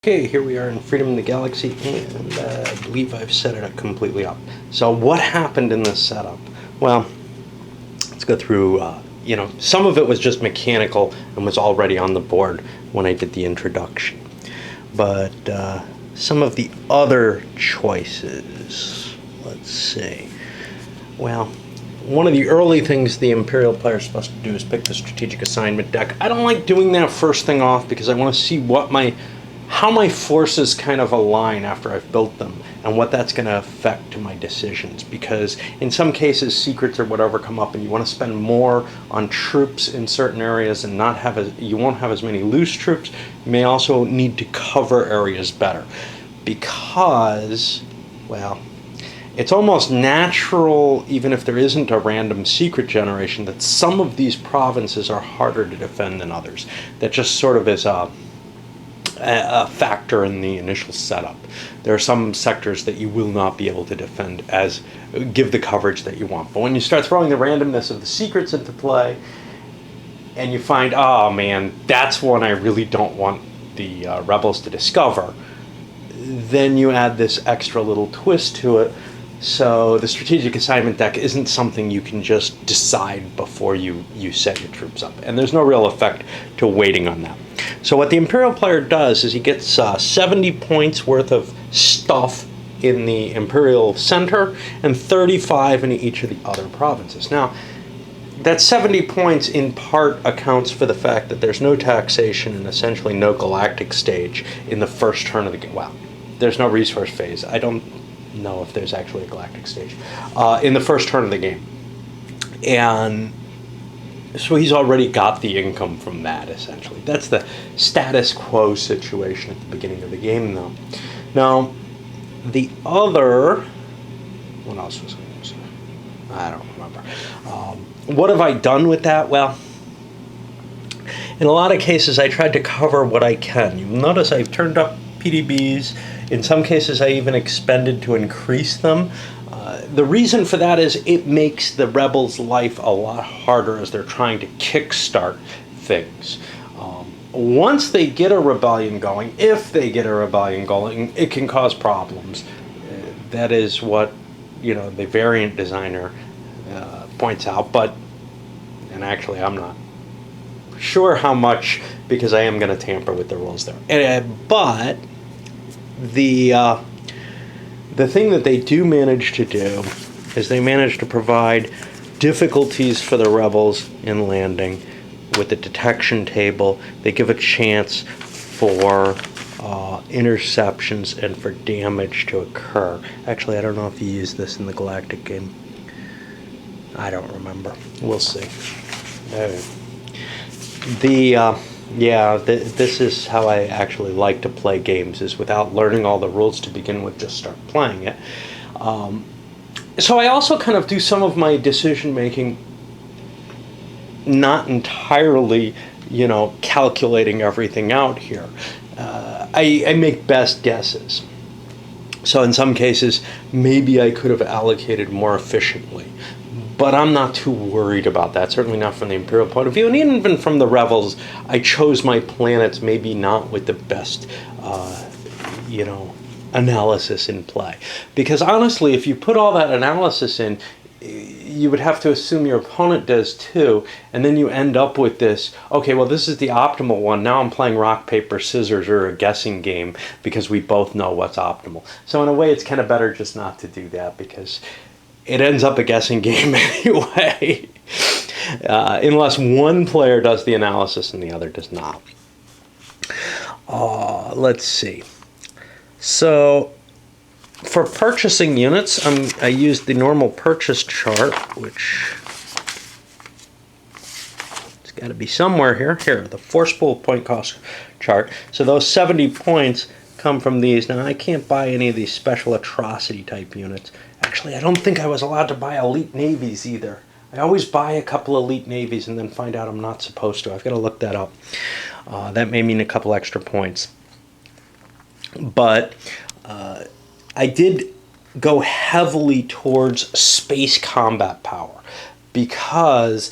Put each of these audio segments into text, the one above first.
Okay, here we are in Freedom in the Galaxy, and I believe I've set it up completely up. So what happened in this setup? Well, let's go through, some of it was just mechanical and was already on the board when I did the introduction. But some of the other choices, let's see. Well, one of the early things the Imperial player is supposed to do is pick the strategic assignment deck. I don't like doing that first thing off because I want to see how my forces kind of align after I've built them and what that's going to affect to my decisions, because in some cases secrets or whatever come up and you want to spend more on troops in certain areas and you won't have as many loose troops. You may also need to cover areas better because, well, it's almost natural, even if there isn't a random secret generation, that some of these provinces are harder to defend than others. That just sort of is a factor in the initial setup. There are some sectors that you will not be able to defend give the coverage that you want. But when you start throwing the randomness of the secrets into play, and you find, oh man, that's one I really don't want the rebels to discover, then you add this extra little twist to it. So the strategic assignment deck isn't something you can just decide before you set your troops up. And there's no real effect to waiting on that. So what the Imperial player does is he gets 70 points worth of stuff in the Imperial center and 35 in each of the other provinces. Now, that 70 points in part accounts for the fact that there's no taxation and essentially no galactic stage in the first turn of the game. Well, there's no resource phase. I don't know if there's actually a galactic stage in the first turn of the game. And so he's already got the income from that, essentially. That's the status quo situation at the beginning of the game, though. Now, the other... What else was I going to say? I don't remember. What have I done with that? Well, in a lot of cases, I tried to cover what I can. You'll notice I've turned up PDBs. In some cases, I even expended to increase them. The reason for that is it makes the rebels' life a lot harder as they're trying to kickstart things. Once they get a rebellion going, if they get a rebellion going, it can cause problems. That is what the variant designer points out. And actually, I'm not sure how much, because I am going to tamper with the rules there. But the thing that they do manage to do is they manage to provide difficulties for the rebels in landing with the detection table. They give a chance for interceptions and for damage to occur. Actually, I don't know if you use this in the Galactic game. I don't remember. We'll see. This is how I actually like to play games, is without learning all the rules to begin with, just start playing it. So I also kind of do some of my decision making not entirely, calculating everything out here. I make best guesses. So in some cases, maybe I could have allocated more efficiently. But I'm not too worried about that, certainly not from the Imperial point of view. And even from the Rebels, I chose my planets maybe not with the best, analysis in play. Because honestly, if you put all that analysis in, you would have to assume your opponent does too. And then you end up with this, okay, well, this is the optimal one. Now I'm playing rock, paper, scissors, or a guessing game because we both know what's optimal. So in a way, it's kind of better just not to do that, because it ends up a guessing game anyway, unless one player does the analysis and the other does not. Let's see. So for purchasing units, I used the normal purchase chart, which it's got to be somewhere here. Here, the force pool point cost chart. So those 70 points come from these. Now, I can't buy any of these special atrocity type units. Actually, I don't think I was allowed to buy elite navies either. I always buy a couple elite navies and then find out I'm not supposed to. I've got to look that up. That may mean a couple extra points. But I did go heavily towards space combat power, because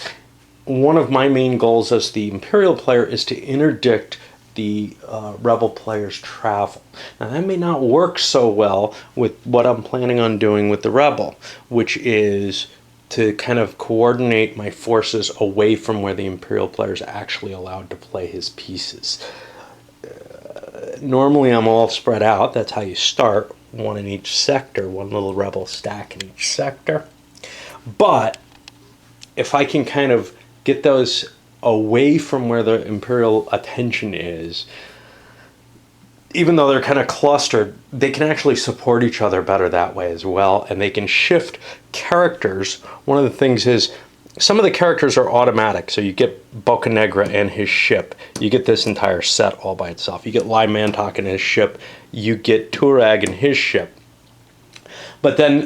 one of my main goals as the Imperial player is to interdict the rebel players travel. Now that may not work so well with what I'm planning on doing with the rebel, which is to kind of coordinate my forces away from where the Imperial player is actually allowed to play his pieces. Normally I'm all spread out. That's how you start, one in each sector, one little rebel stack in each sector. But if I can kind of get those away from where the Imperial attention is, even though they're kind of clustered, they can actually support each other better that way as well, and they can shift characters. One of the things is some of the characters are automatic, so you get Bocanegra and his ship. You get this entire set all by itself. You get Lai Mantok and his ship. You get Turag and his ship. But then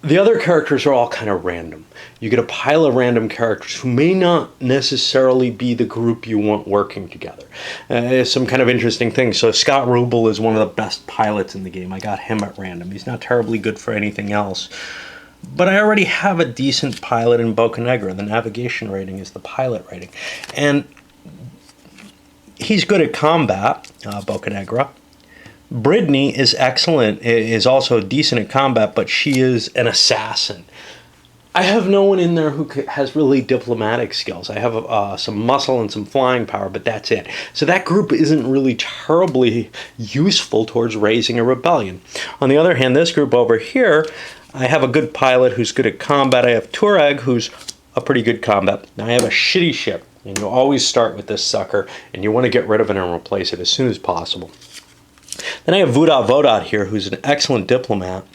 the other characters are all kind of random. You get a pile of random characters who may not necessarily be the group you want working together. Some kind of interesting things. So Scott Rubel is one of the best pilots in the game. I got him at random. He's not terribly good for anything else. But I already have a decent pilot in Bocanegra. The navigation rating is the pilot rating. And he's good at combat, Bocanegra. Brittany is excellent, is also decent at combat, but she is an assassin. I have no one in there who has really diplomatic skills. I have some muscle and some flying power, but that's it. So that group isn't really terribly useful towards raising a rebellion. On the other hand, this group over here, I have a good pilot who's good at combat. I have Turag, who's a pretty good combat. Now I have a shitty ship, and you always start with this sucker, and you want to get rid of it and replace it as soon as possible. Then I have Vudat Vodat here, who's an excellent diplomat,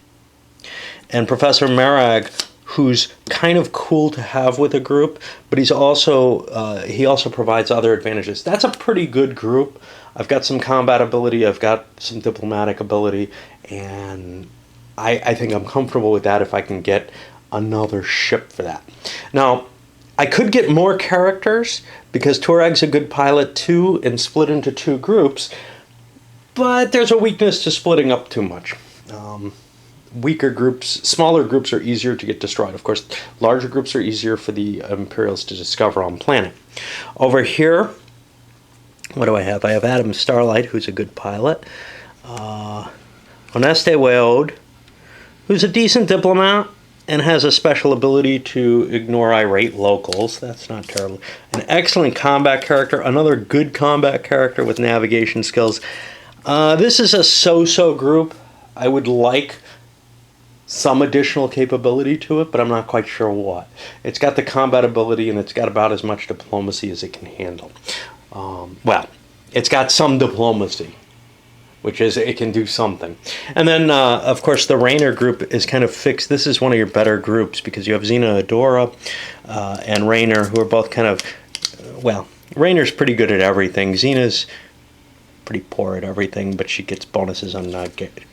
and Professor Marag, who's kind of cool to have with a group, but he also provides other advantages. That's a pretty good group. I've got some combat ability, I've got some diplomatic ability, and I think I'm comfortable with that if I can get another ship for that. Now, I could get more characters, because Turag's a good pilot too, and split into two groups, but there's a weakness to splitting up too much. Weaker groups, smaller groups are easier to get destroyed. Of course, larger groups are easier for the Imperials to discover on planet. Over here, what do I have? I have Adam Starlight, who's a good pilot. Honeste Weod, who's a decent diplomat and has a special ability to ignore irate locals. That's not terrible. An excellent combat character, another good combat character with navigation skills. This is a so-so group. I would like some additional capability to it, but I'm not quite sure what. It's got the combat ability, and it's got about as much diplomacy as it can handle. Well, it's got some diplomacy, which is it can do something. And then, of course, the Raynor group is kind of fixed. This is one of your better groups, because you have Xena Adora and Raynor, who are both kind of, well, Raynor's pretty good at everything. Xena's pretty poor at everything, but she gets bonuses on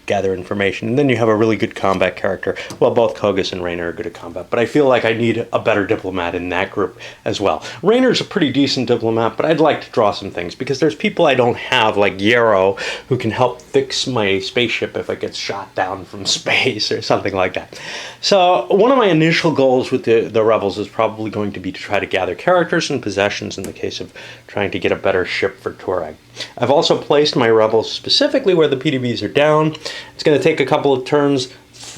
gather information. And then you have a really good combat character. Well, both Kogus and Raynor are good at combat, but I feel like I need a better diplomat in that group as well. Raynor's a pretty decent diplomat, but I'd like to draw some things, because there's people I don't have, like Yarrow, who can help fix my spaceship if it gets shot down from space or something like that. So one of my initial goals with the Rebels is probably going to be to try to gather characters and possessions in the case of trying to get a better ship for Turag. I've also placed my Rebels specifically where the PDBs are down. It's going to take a couple of turns,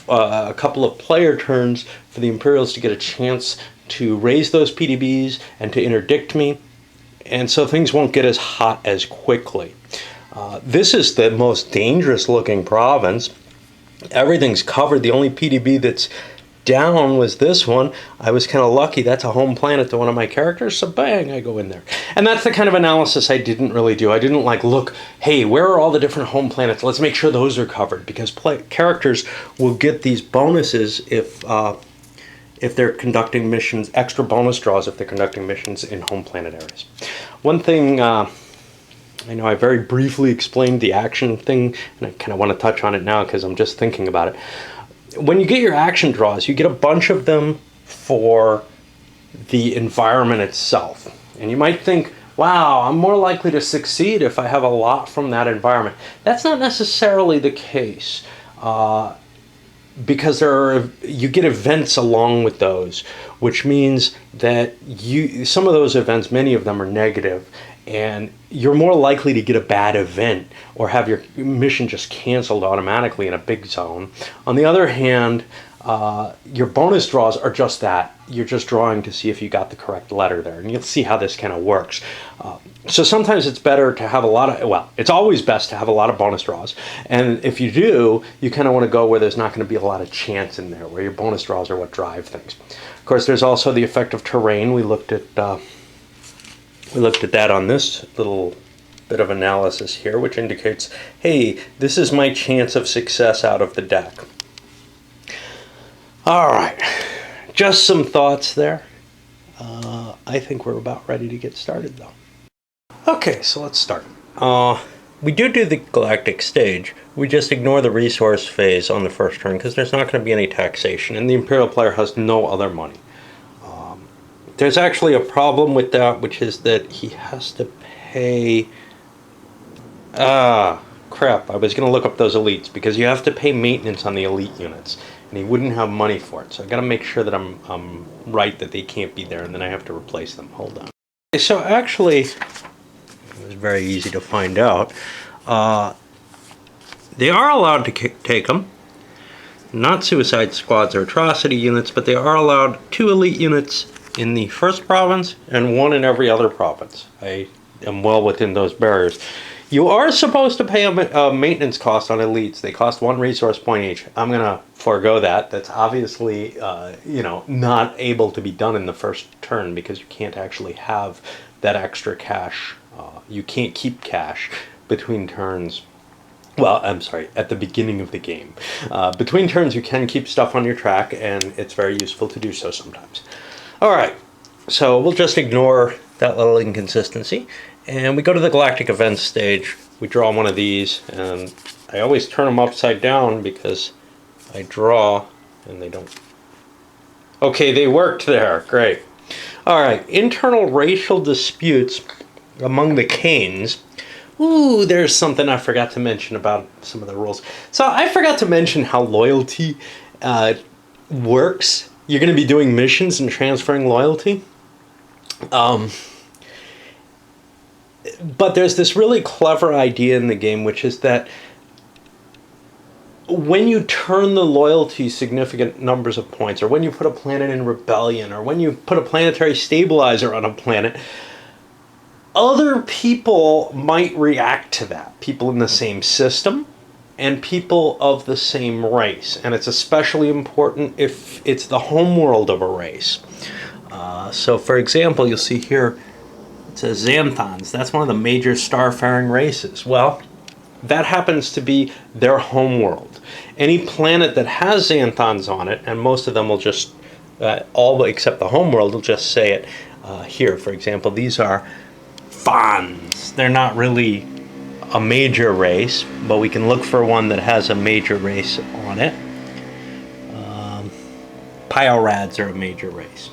a couple of player turns, for the Imperials to get a chance to raise those PDBs and to interdict me, and so things won't get as hot as quickly. This is the most dangerous looking province. Everything's covered. The only PDB that's down was this one. I was kind of lucky. That's a home planet to one of my characters, so bang, I go in there. And that's the kind of analysis I didn't really do. I didn't like look, hey, where are all the different home planets? Let's make sure those are covered, because characters will get these bonuses if they're conducting missions, extra bonus draws if they're conducting missions in home planet areas. One thing, I know I very briefly explained the action thing, and I kind of want to touch on it now because I'm just thinking about it. When you get your action draws, you get a bunch of them for the environment itself. And you might think, wow, I'm more likely to succeed if I have a lot from that environment. That's not necessarily the case, because you get events along with those, which means that some of those events, many of them are negative, and you're more likely to get a bad event or have your mission just canceled automatically in a big zone. On the other hand, your bonus draws are just that. You're just drawing to see if you got the correct letter there, and you'll see how this kind of works. So sometimes it's better to have a lot of, well, it's always best to have a lot of bonus draws. And if you do, you kind of want to go where there's not going to be a lot of chance in there, where your bonus draws are what drive things. Of course, there's also the effect of terrain. We looked at that on this little bit of analysis here, which indicates, hey, this is my chance of success out of the deck. All right, just some thoughts there. I think we're about ready to get started, though. Okay, so let's start. We do the galactic stage. We just ignore the resource phase on the first turn because there's not going to be any taxation, and the Imperial player has no other money. There's actually a problem with that, which is that he has to pay... crap, I was going to look up those elites, because you have to pay maintenance on the elite units, and he wouldn't have money for it. So I got to make sure that I'm right that they can't be there, and then I have to replace them. Hold on. So actually, it was very easy to find out. They are allowed to take them. Not suicide squads or atrocity units, but they are allowed 2 elite units in the first province and 1 in every other province. I am well within those barriers. You are supposed to pay a maintenance cost on elites. They cost 1 resource point each. I'm going to forego that. That's obviously, not able to be done in the first turn because you can't actually have that extra cash. You can't keep cash between turns. Well, I'm sorry, at the beginning of the game. Between turns, you can keep stuff on your track, and it's very useful to do so sometimes. All right, so we'll just ignore that little inconsistency. And we go to the Galactic Events stage. We draw one of these, and I always turn them upside down because I draw and they don't. Okay, they worked there. Great. All right, internal racial disputes among the Canes. Ooh, there's something I forgot to mention about some of the rules. So I forgot to mention how loyalty works. You're going to be doing missions and transferring loyalty. But there's this really clever idea in the game, which is that when you turn the loyalty significant numbers of points, or when you put a planet in rebellion, or when you put a planetary stabilizer on a planet, other people might react to that. People in the same system and people of the same race. And it's especially important if it's the homeworld of a race. So for example, you'll see here, it says Xanthons. That's one of the major starfaring races. Well, that happens to be their homeworld. Any planet that has Xanthons on it, and most of them will just, all except the homeworld, will just say it here. For example, these are Fons. They're not really a major race, but we can look for one that has a major race on it. Pyorads are a major race.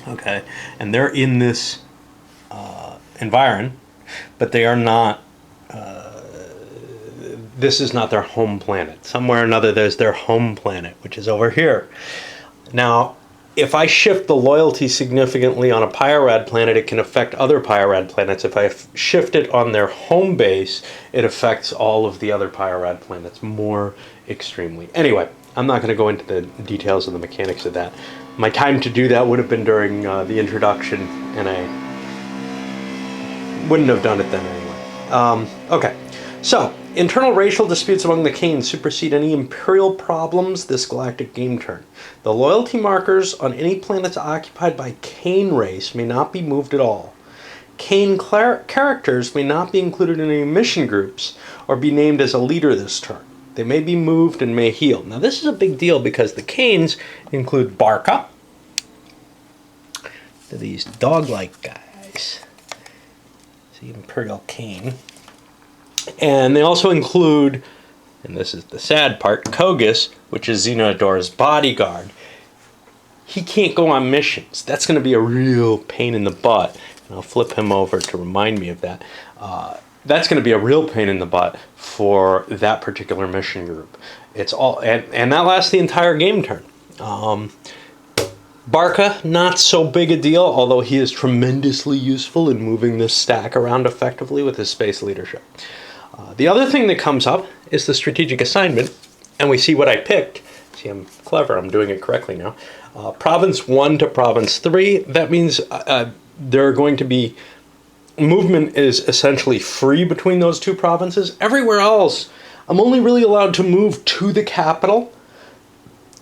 Okay, and they're in this environment, but they are not, this is not their home planet. Somewhere or another there's their home planet, which is over here. Now, if I shift the loyalty significantly on a Pyorad planet, it can affect other Pyorad planets. If I shift it on their home base, it affects all of the other Pyorad planets more extremely. Anyway, I'm not going to go into the details of the mechanics of that. My time to do that would have been during the introduction, and I wouldn't have done it then anyway. Okay, so internal racial disputes among the Canes supersede any Imperial problems this galactic game turn. The loyalty markers on any planets occupied by Cane race may not be moved at all. Cane characters may not be included in any mission groups or be named as a leader this turn. They may be moved and may heal. Now this is a big deal because the Canes include Barca. They're these dog-like guys. The Imperial Cane. And they also include, and this is the sad part, Kogus, which is Xenodor's bodyguard. He can't go on missions. That's going to be a real pain in the butt. And I'll flip him over to remind me of that. That's going to be a real pain in the butt for that particular mission group. It's all, and that lasts the entire game turn. Barca, not so big a deal, although he is tremendously useful in moving this stack around effectively with his space leadership. The other thing that comes up is the strategic assignment, and we see what I picked. See, I'm clever, I'm doing it correctly now. Province 1 to Province 3, that means there are going to be, movement is essentially free between those two provinces. Everywhere else, I'm only really allowed to move to the capital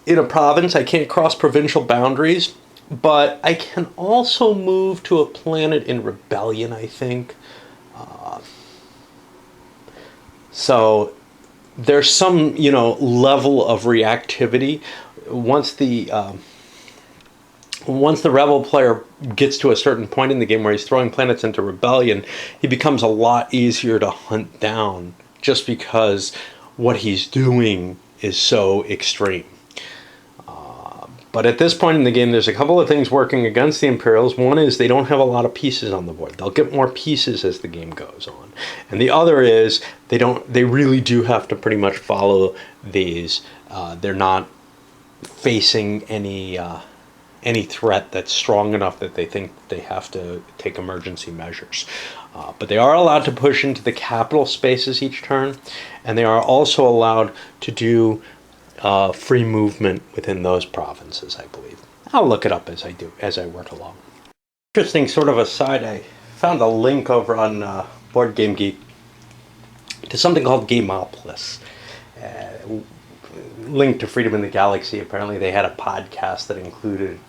in a province. I can't cross provincial boundaries, but I can also move to a planet in rebellion, I think. So there's some, level of reactivity. Once the rebel player gets to a certain point in the game where he's throwing planets into rebellion, he becomes a lot easier to hunt down just because what he's doing is so extreme. But at this point in the game, there's a couple of things working against the Imperials. One is they don't have a lot of pieces on the board. They'll get more pieces as the game goes on. And the other is they really do have to pretty much follow these. They're not facing any threat that's strong enough that they think they have to take emergency measures. But they are allowed to push into the capital spaces each turn, and they are also allowed to do free movement within those provinces, I believe. I'll look it up as I work along. Interesting sort of aside, I found a link over on Board Game Geek to something called Gameopolis. Linked to Freedom in the Galaxy. Apparently they had a podcast that included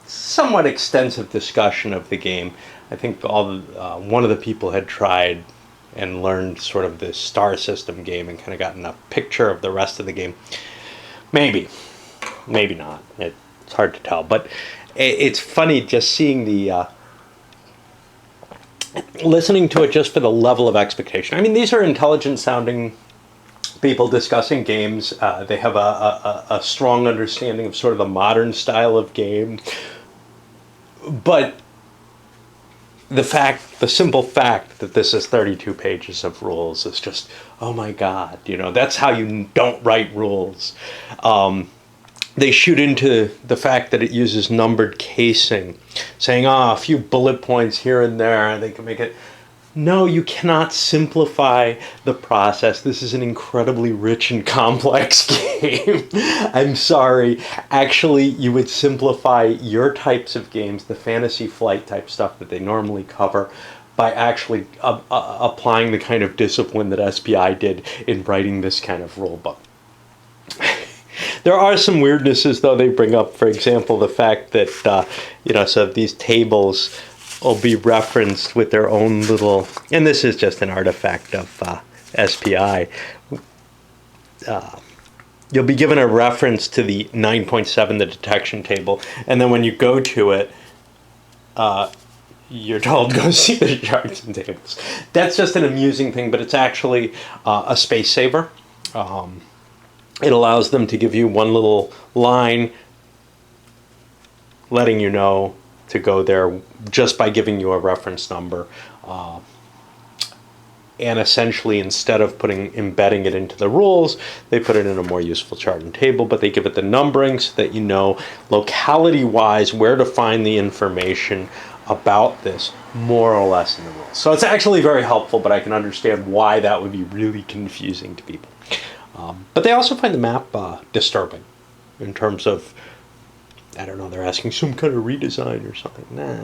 somewhat extensive discussion of the game. I think one of the people had tried and learned sort of this star system game and kind of gotten a picture of the rest of the game. Maybe not. It's hard to tell, but it's funny just seeing listening to it just for the level of expectation. I mean, these are intelligent sounding people discussing games. They have a strong understanding of sort of the modern style of game, but the simple fact that this is 32 pages of rules is just, oh my God, that's how you don't write rules. They shoot into the fact that it uses numbered casing, saying, a few bullet points here and there, they can make it. No, you cannot simplify the process. This is an incredibly rich and complex game. I'm sorry. Actually, you would simplify your types of games, the Fantasy Flight type stuff that they normally cover, by actually applying the kind of discipline that SPI did in writing this kind of rule book. There are some weirdnesses, though, they bring up. For example, the fact that, so these tables will be referenced with their own little, and this is just an artifact of SPI. You'll be given a reference to the 9.7, the detection table, and then when you go to it, you're told go see the charts and tables. That's just an amusing thing, but it's actually a space saver. It allows them to give you one little line letting you know to go there just by giving you a reference number. And essentially, instead of embedding it into the rules, they put it in a more useful chart and table, but they give it the numbering so that you know locality-wise where to find the information about this more or less in the rules. So it's actually very helpful, but I can understand why that would be really confusing to people. But they also find the map disturbing in terms of, I don't know, they're asking some kind of redesign or something. Nah.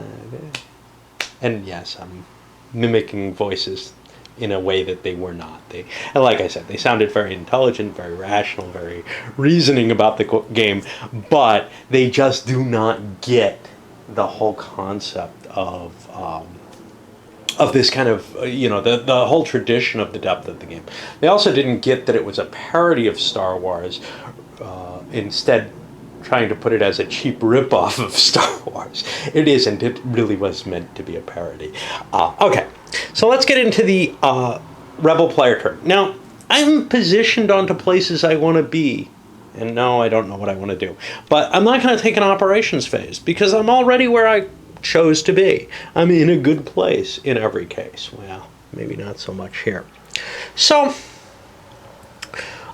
And yes, I'm mimicking voices in a way that they were not. And like I said, they sounded very intelligent, very rational, very reasoning about the game, but they just do not get the whole concept of this kind of, the whole tradition of the depth of the game. They also didn't get that it was a parody of Star Wars, instead trying to put it as a cheap ripoff of Star Wars. It isn't. It really was meant to be a parody. Okay, so let's get into the Rebel player turn. Now, I'm positioned onto places I want to be, and no, I don't know what I want to do. But I'm not going to take an operations phase, because I'm already where I chose to be. I'm in a good place in every case. Well, maybe not so much here. So,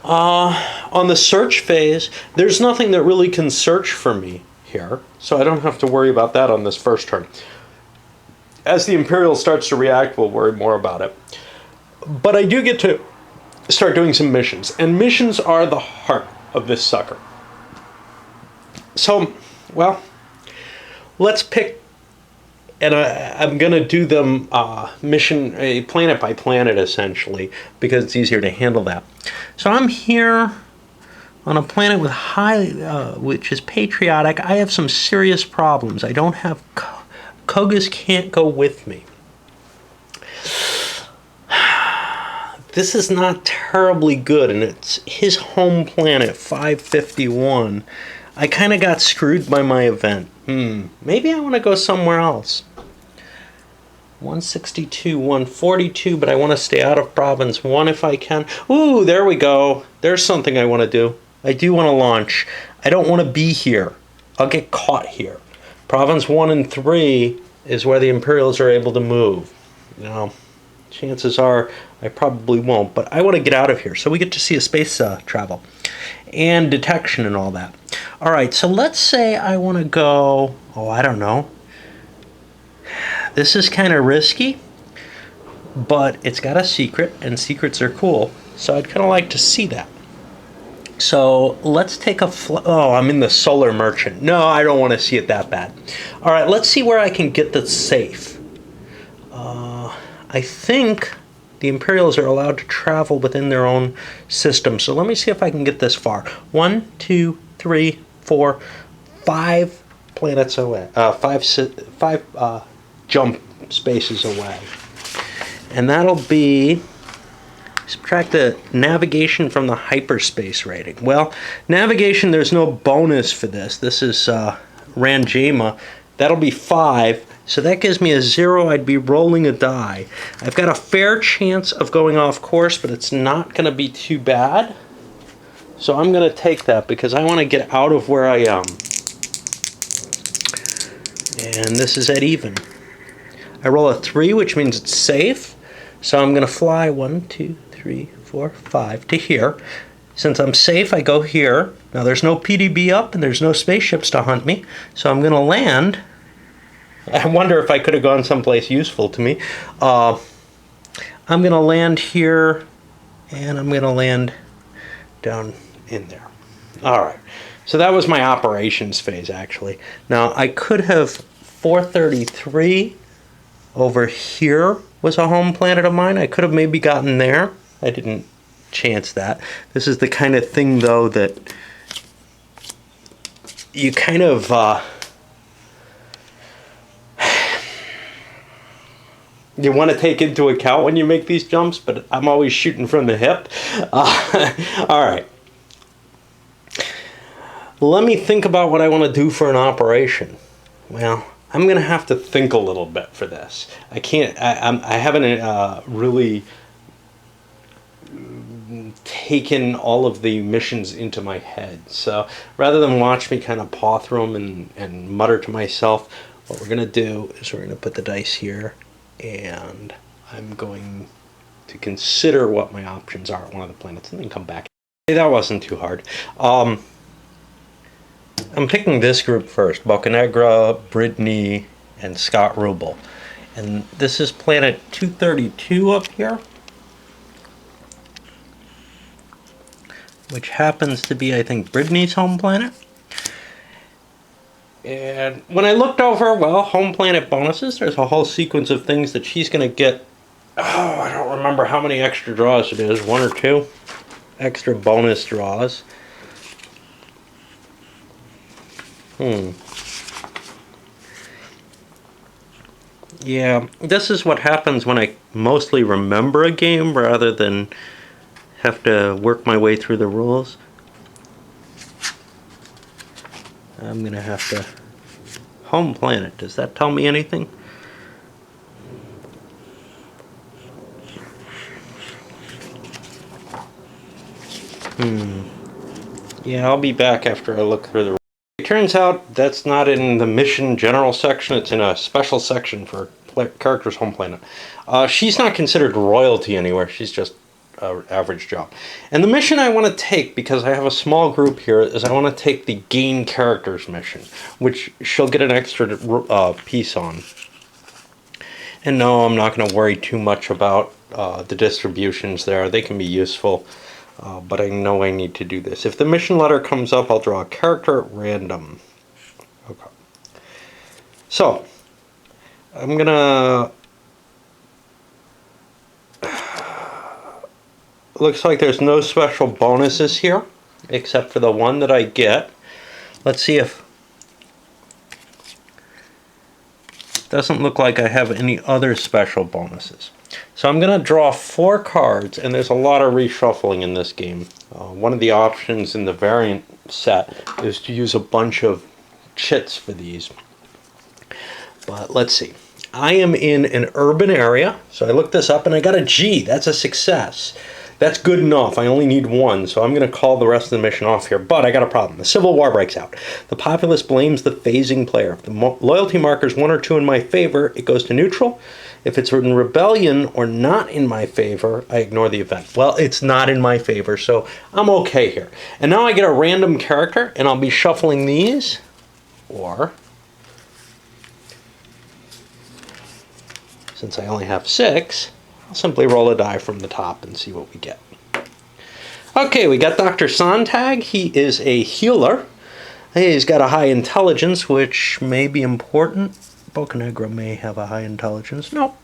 on the search phase, there's nothing that really can search for me here, so I don't have to worry about that on this first turn. As the Imperial starts to react, we'll worry more about it. But I do get to start doing some missions, and missions are the heart of this sucker. So, well, let's pick, and I'm going to do them mission, planet by planet, essentially, because it's easier to handle that. So I'm here on a planet with which is patriotic. I have some serious problems. I don't have... Kogas can't go with me. This is not terribly good, and it's his home planet, 551. I kind of got screwed by my event. Maybe I want to go somewhere else. 162, 142, but I want to stay out of Province 1 if I can. Ooh, there we go. There's something I want to do. I do want to launch. I don't want to be here. I'll get caught here. Province 1 and 3 is where the Imperials are able to move. Now, chances are I probably won't, but I want to get out of here. So we get to see a space travel and detection and all that. All right, so let's say I want to go, I don't know. This is kind of risky, but it's got a secret, and secrets are cool. So I'd kind of like to see that. So let's take a I'm in the Solar Merchant. No, I don't want to see it that bad. All right, let's see where I can get the safe. I think the Imperials are allowed to travel within their own system. So let me see if I can get this far. 1, 2, 3, 4, 5 planets away. Five jump spaces away. And that'll be... Subtract the navigation from the hyperspace rating. Well, navigation, there's no bonus for this. This is Ranjima. That'll be 5. So that gives me a 0. I'd be rolling a die. I've got a fair chance of going off course, but it's not going to be too bad. So I'm going to take that because I want to get out of where I am. And this is at even. I roll a 3, which means it's safe. So I'm going to fly 1, 2, 3, 4, 5 to here. Since I'm safe, I go here. Now there's no PDB up and there's no spaceships to hunt me. So I'm going to land. I wonder if I could have gone someplace useful to me. I'm going to land here, and I'm going to land down in there. All right. So that was my operations phase, actually. Now, I could have 433 over here was a home planet of mine. I could have maybe gotten there. I didn't chance that. This is the kind of thing, though, that you kind of... you want to take into account when you make these jumps, but I'm always shooting from the hip. All right. Let me think about what I want to do for an operation. Well, I'm going to have to think a little bit for this. I can't, I haven't really taken all of the missions into my head. So rather than watch me kind of paw through them and mutter to myself, what we're going to do is we're going to put the dice here. And I'm going to consider what my options are at one of the planets and then come back. Hey, that wasn't too hard. I'm picking this group first. Bocanegra, Brittany, and Scott Rubel. And this is planet 232 up here, which happens to be, I think, Brittany's home planet. And when I looked over, well, home planet bonuses, there's a whole sequence of things that she's going to get. Oh, I don't remember how many extra draws it is. 1 or 2 extra bonus draws. Yeah, this is what happens when I mostly remember a game rather than have to work my way through the rules. I'm going to have to... Home planet, does that tell me anything? Yeah, I'll be back after I look through the... It turns out that's not in the mission general section, it's in a special section for characters home planet. She's not considered royalty anywhere, she's just average job. And the mission I want to take, because I have a small group here, is I want to take the gain characters mission, which she'll get an extra piece on. And no, I'm not going to worry too much about the distributions there. They can be useful, but I know I need to do this. If the mission letter comes up, I'll draw a character at random. Okay. So, I'm going to... Looks like there's no special bonuses here, except for the one that I get. Let's see if... Doesn't look like I have any other special bonuses. So I'm going to draw 4 cards, and there's a lot of reshuffling in this game. One of the options in the variant set is to use a bunch of chits for these. But let's see. I am in an urban area, so I looked this up and I got a G. That's a success. That's good enough. I only need 1, so I'm going to call the rest of the mission off here. But I got a problem. The civil war breaks out. The populace blames the phasing player. If the loyalty marker is 1 or 2 in my favor, it goes to neutral. If it's in rebellion or not in my favor, I ignore the event. Well, it's not in my favor, so I'm okay here. And now I get a random character, and I'll be shuffling these, or... Since I only have 6, I'll simply roll a die from the top and see what we get. Okay, we got Dr. Sontag. He is a healer. He's got a high intelligence, which may be important. Bocanegra may have a high intelligence. No.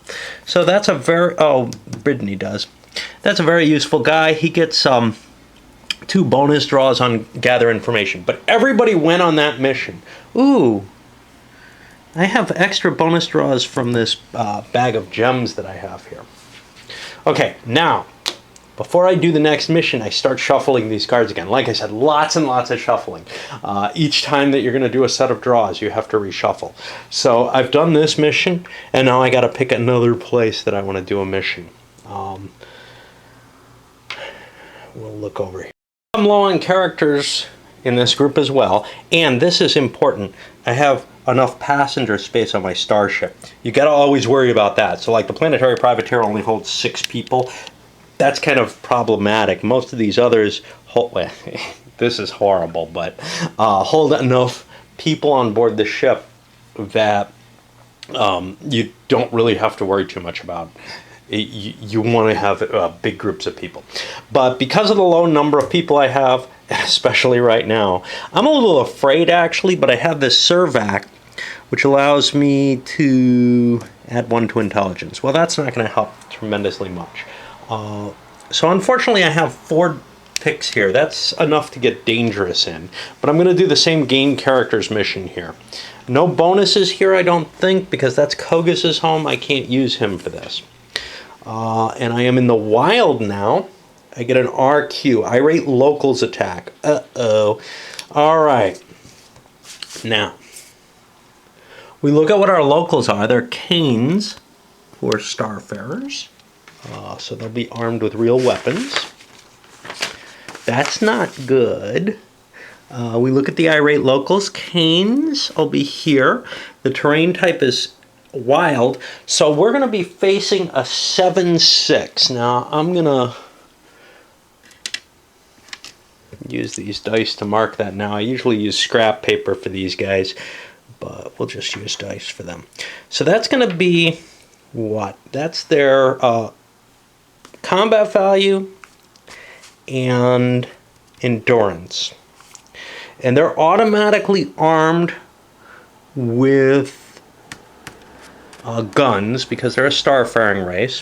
So that's a very... Oh, Brittany does. That's a very useful guy. He gets 2 bonus draws on gather information. But everybody went on that mission. Ooh. I have extra bonus draws from this bag of gems that I have here. Okay, now, before I do the next mission, I start shuffling these cards again. Like I said, lots and lots of shuffling. Each time that you're going to do a set of draws, you have to reshuffle. So I've done this mission, and now I got to pick another place that I want to do a mission. We'll look over here. I'm low on characters in this group as well, and this is important. I have enough passenger space on my starship. You got to always worry about that. So like the planetary privateer only holds 6 people. That's kind of problematic. Most of these others hold, well, this is horrible, but hold enough people on board the ship that you don't really have to worry too much about. You want to have big groups of people. But because of the low number of people I have, especially right now, I'm a little afraid actually, but I have this Servac, which allows me to add 1 to intelligence. Well, that's not going to help tremendously much. So unfortunately I have 4 picks here. That's enough to get dangerous in. But I'm going to do the same gain characters mission here. No bonuses here, I don't think, because that's Kogas's home. I can't use him for this. And I am in the wild now. I get an RQ, Irate Locals attack. Uh-oh. All right. Now, we look at what our locals are. They're Canes, who are starfarers. So they'll be armed with real weapons. That's not good. We look at the Irate locals. Canes will be here. The terrain type is wild. So we're going to be facing a 7-6. Now, I'm going to use these dice to mark that now. I usually use scrap paper for these guys, but we'll just use dice for them. So that's going to be what? That's their combat value and endurance. And they're automatically armed with guns because they're a starfaring race,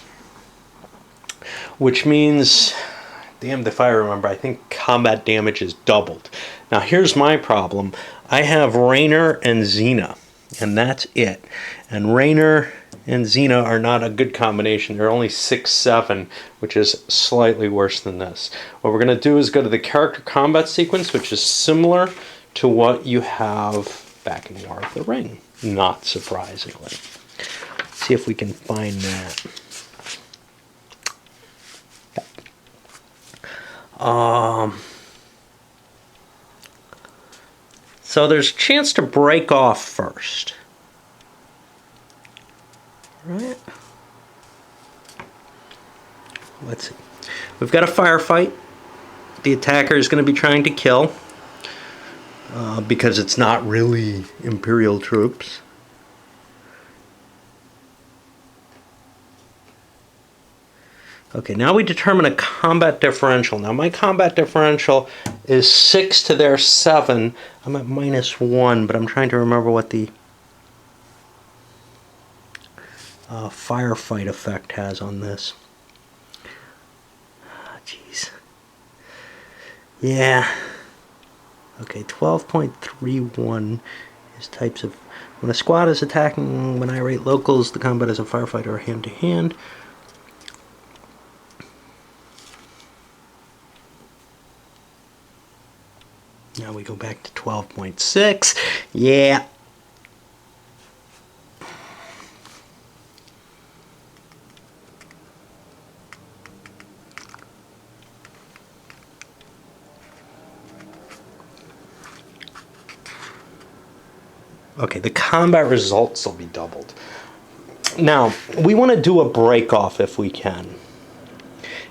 which means, damned if I remember, I think combat damage is doubled. Now here's my problem. I have Raynor and Xena, and that's it. And Raynor and Xena are not a good combination. They're only 6-7, which is slightly worse than this. What we're going to do is go to the character combat sequence, which is similar to what you have back in War of the Ring, not surprisingly. Let's see if we can find that. So there's a chance to break off first. Right? Let's see. We've got a firefight. The attacker is going to be trying to kill because it's not really Imperial troops. Okay, now we determine a combat differential. Now my combat differential is 6 to their 7. I'm at -1, but I'm trying to remember what the firefight effect has on this. Jeez. Yeah. Okay, 12.31 is types of... When a squad is attacking, when I rate locals, the combat is a firefighter or hand-to-hand. Now we go back to 12.6. Yeah. Okay, the combat results will be doubled. Now, we want to do a break-off if we can.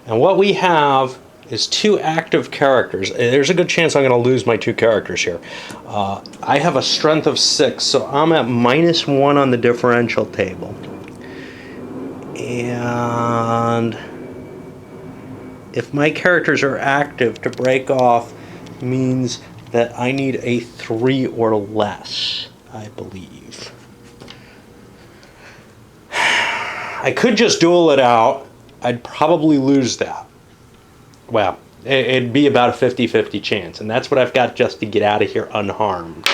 And what we have is 2 active characters. There's a good chance I'm going to lose my 2 characters here. I have a strength of 6, so I'm at -1 on the differential table. And if my characters are active, to break off means that I need a 3 or less, I believe. I could just duel it out. I'd probably lose that. Well, it'd be about a 50-50 chance, and that's what I've got just to get out of here unharmed.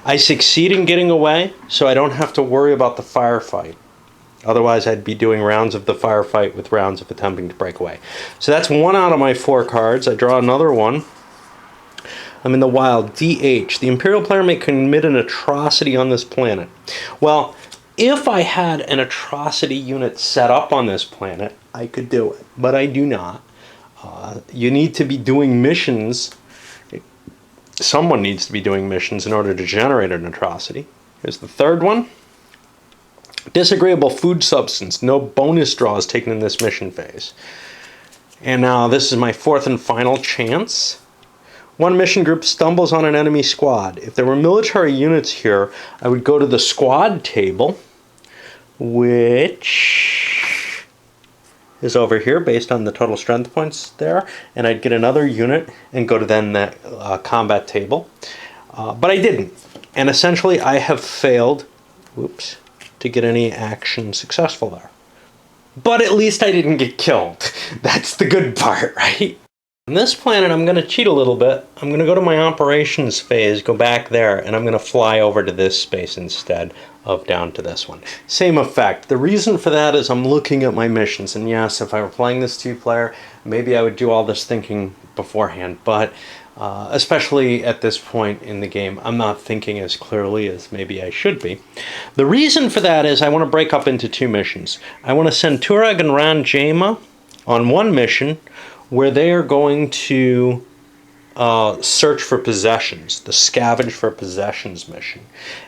I succeed in getting away, so I don't have to worry about the firefight. Otherwise, I'd be doing rounds of the firefight with rounds of attempting to break away. So that's 1 out of my 4 cards. I draw another one. I'm in the wild. DH. The Imperial player may commit an atrocity on this planet. Well, if I had an atrocity unit set up on this planet, I could do it, but I do not. You need to be doing missions. Someone needs to be doing missions in order to generate an atrocity. Here's the third one. Disagreeable food substance. No bonus draws taken in this mission phase. And now this is my 4th and final chance. One mission group stumbles on an enemy squad. If there were military units here, I would go to the squad table, which is over here based on the total strength points there, and I'd get another unit and go to then the combat table. But I didn't, and essentially I have failed, whoops, to get any action successful there. But at least I didn't get killed. That's the good part, right? On this planet, I'm going to cheat a little bit. I'm going to go to my operations phase, go back there, and I'm going to fly over to this space instead of down to this one. Same effect. The reason for that is I'm looking at my missions, and yes, if I were playing this 2-player, maybe I would do all this thinking beforehand, but especially at this point in the game, I'm not thinking as clearly as maybe I should be. The reason for that is I want to break up into 2 missions. I want to send Turag and Ran Jaema on one mission where they are going to search for possessions, the scavenge for possessions mission.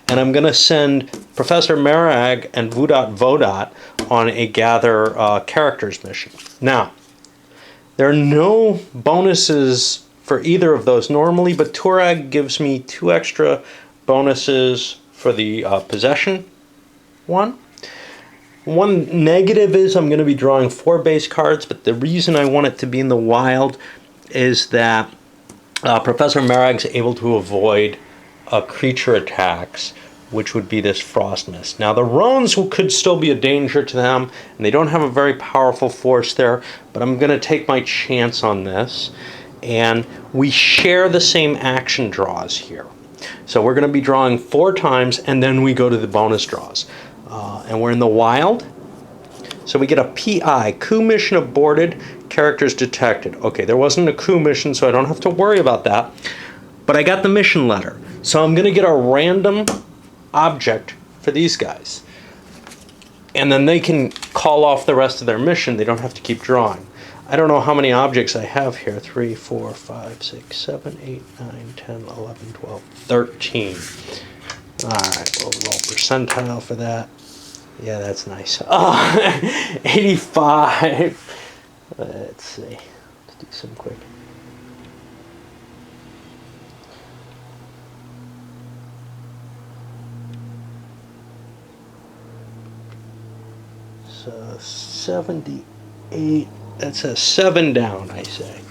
And I'm going to send Professor Merag and Vudat Vodat on a gather characters mission. Now, there are no bonuses for either of those normally, but Turag gives me 2 extra bonuses for the possession one. One negative is I'm going to be drawing 4 base cards, but the reason I want it to be in the wild is that Professor Merag's able to avoid creature attacks, which would be this frost mist. Now the Roans could still be a danger to them, and they don't have a very powerful force there, but I'm going to take my chance on this. And we share the same action draws here. So we're going to be drawing 4 times, and then we go to the bonus draws. And we're in the wild. So we get a PI, coup mission aborted, characters detected. Okay, there wasn't a coup mission, so I don't have to worry about that. But I got the mission letter. So I'm going to get a random object for these guys. And then they can call off the rest of their mission. They don't have to keep drawing. I don't know how many objects I have here. 3, 4, 5, 6, 7, 8, 9, 10, 11, 12, 13. All right, we'll roll percentile for that. Yeah, that's nice. Oh, 85. Let's see. Let's do some quick. So 78. That's a 7 down, I say.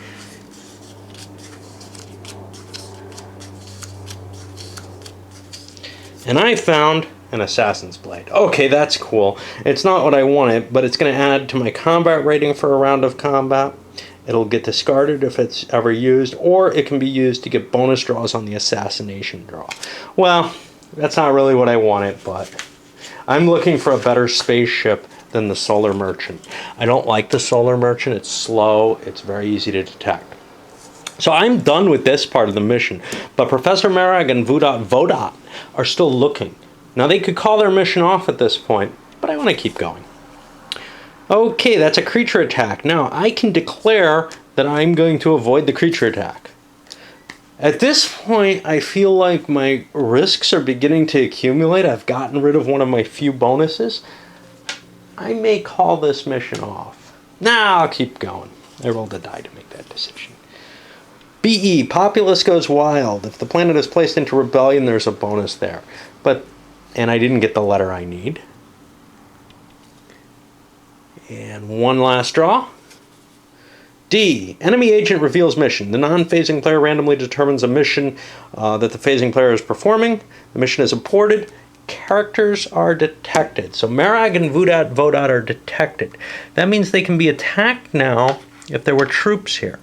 And I found an Assassin's Blade. Okay, that's cool. It's not what I wanted, but it's going to add to my combat rating for a round of combat. It'll get discarded if it's ever used, or it can be used to get bonus draws on the assassination draw. Well, that's not really what I wanted, but I'm looking for a better spaceship than the Solar Merchant. I don't like the Solar Merchant. It's slow. It's very easy to detect. So I'm done with this part of the mission, but Professor Merag and Vodot are still looking. Now they could call their mission off at this point, but I want to keep going. Okay, that's a creature attack. Now I can declare that I'm going to avoid the creature attack. At this point, I feel like my risks are beginning to accumulate. I've gotten rid of one of my few bonuses. I may call this mission off. Nah, I'll keep going. I rolled a die to make that decision. BE, Populace Goes Wild. If the planet is placed into rebellion, there's a bonus there. And I didn't get the letter I need. And one last draw. D, Enemy Agent reveals mission. The non-phasing player randomly determines a mission that the phasing player is performing. The mission is aborted. Characters are detected. So Merag and Vodot are detected. That means they can be attacked now if there were troops here.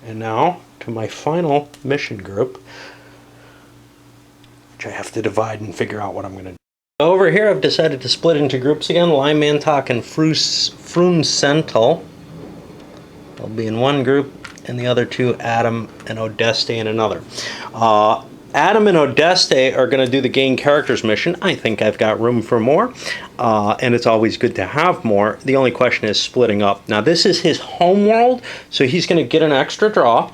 And now to my final mission group, which I have to divide and figure out what I'm going to do. Over here I've decided to split into groups again. Lymantok and Fruncental. They'll be in one group, and the other two, Adam and Odeste, in another. Adam and Odeste are going to do the gain characters mission. I think I've got room for more, and it's always good to have more. The only question is splitting up. Now this is his home world, so he's going to get an extra draw,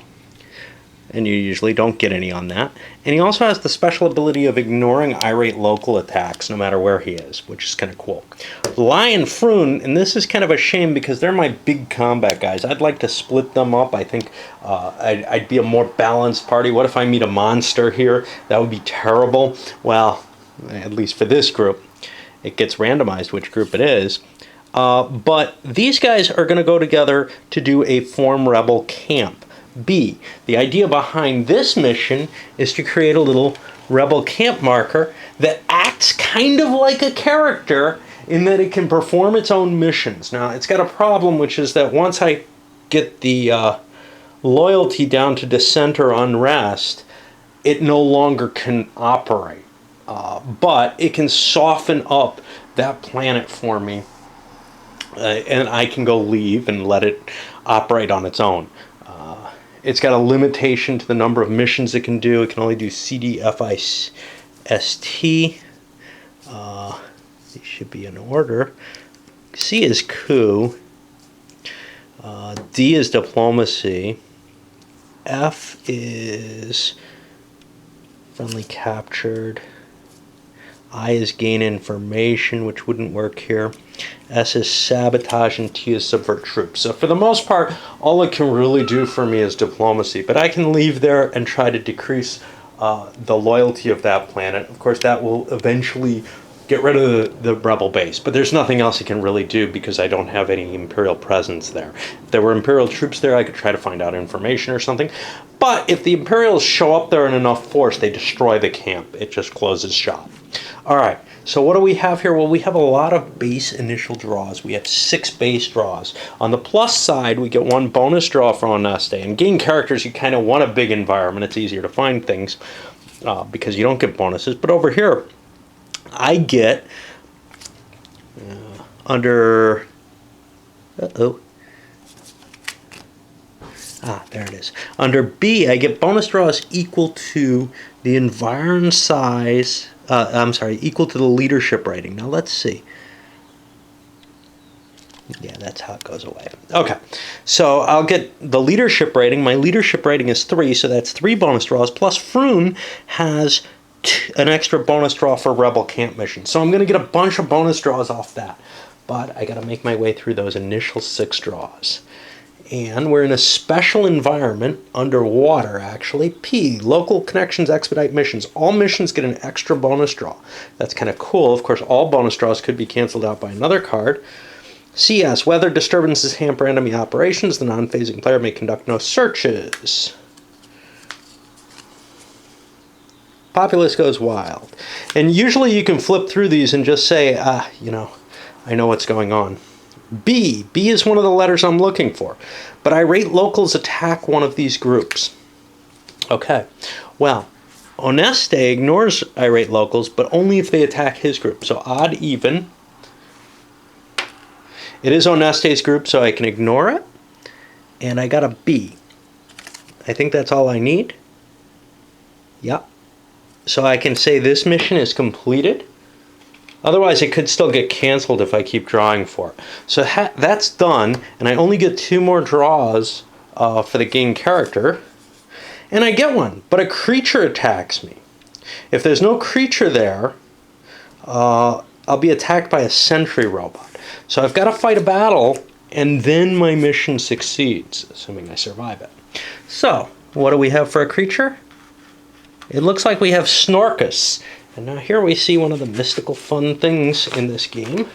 and you usually don't get any on that. And he also has the special ability of ignoring irate local attacks no matter where he is, which is kind of cool. Lion Froon, and this is kind of a shame because they're my big combat guys. I'd like to split them up. I think I'd be a more balanced party. What if I meet a monster here? That would be terrible. Well, at least for this group, it gets randomized which group it is. But these guys are going to go together to do a Form Rebel camp. B, the idea behind this mission is to create a little rebel camp marker that acts kind of like a character in that it can perform its own missions. Now, it's got a problem, which is that once I get the loyalty down to dissent or unrest, it no longer can operate. But it can soften up that planet for me, and I can go leave and let it operate on its own. It's got a limitation to the number of missions it can do. It can only do CDFIST. These should be in order. C is coup. D is diplomacy. F is friendly captured. I is gain information, which wouldn't work here. S is sabotage, and T is subvert troops. So for the most part, all it can really do for me is diplomacy. But I can leave there and try to decrease the loyalty of that planet. Of course, that will eventually get rid of the rebel base. But there's nothing else it can really do because I don't have any Imperial presence there. If there were Imperial troops there, I could try to find out information or something. But if the Imperials show up there in enough force, they destroy the camp. It just closes shop. All right, so what do we have here? Well, we have a lot of base initial draws. We have 6 base draws. On the plus side, we get 1 bonus draw for Oneste. And gain characters, you kind of want a big environment. It's easier to find things because you don't get bonuses. But over here, I get under... there it is. Under B, I get bonus draws equal to the environ size... equal to the leadership rating. Now let's see. Yeah, that's how it goes away. Okay, so I'll get the leadership rating. My leadership rating is 3, so that's 3 bonus draws. Plus Froon has an extra bonus draw for Rebel Camp mission. So I'm going to get a bunch of bonus draws off that. But I got to make my way through those initial 6 draws. And we're in a special environment, underwater actually. P, local connections expedite missions. All missions get an extra bonus draw. That's kind of cool. Of course, all bonus draws could be canceled out by another card. CS, weather disturbances hamper enemy operations. The non-phasing player may conduct no searches. Populace goes wild. And usually you can flip through these and just say, you know, I know what's going on. B. B is one of the letters I'm looking for. But irate locals attack one of these groups. Okay. Well, Oneste ignores irate locals, but only if they attack his group. So odd, even. It is Oneste's group, so I can ignore it. And I got a B. I think that's all I need. Yep. So I can say this mission is completed. Otherwise, it could still get canceled if I keep drawing for it. So that's done, and I only get 2 more draws for the gain character. And I get one, but a creature attacks me. If there's no creature there, I'll be attacked by a sentry robot. So I've got to fight a battle, and then my mission succeeds, assuming I survive it. So, what do we have for a creature? It looks like we have Snorkus. And now here we see one of the mystical fun things in this game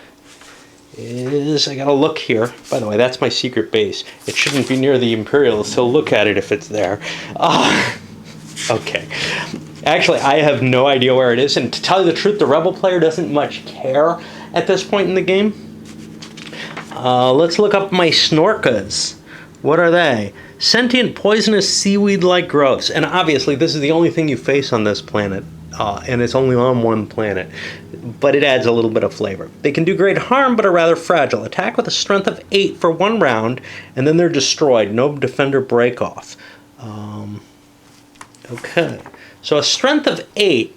is, I gotta look here. By the way, that's my secret base. It shouldn't be near the Imperials, so look at it if it's there. Okay. Actually, I have no idea where it is, and to tell you the truth, the Rebel player doesn't much care at this point in the game. Let's look up my Snorkas. What are they? Sentient poisonous seaweed-like growths. And obviously, this is the only thing you face on this planet. And it's only on one planet, but it adds a little bit of flavor. They can do great harm, but are rather fragile. Attack with a strength of 8 for 1 round, and then they're destroyed. No defender break-off. Okay, so a strength of 8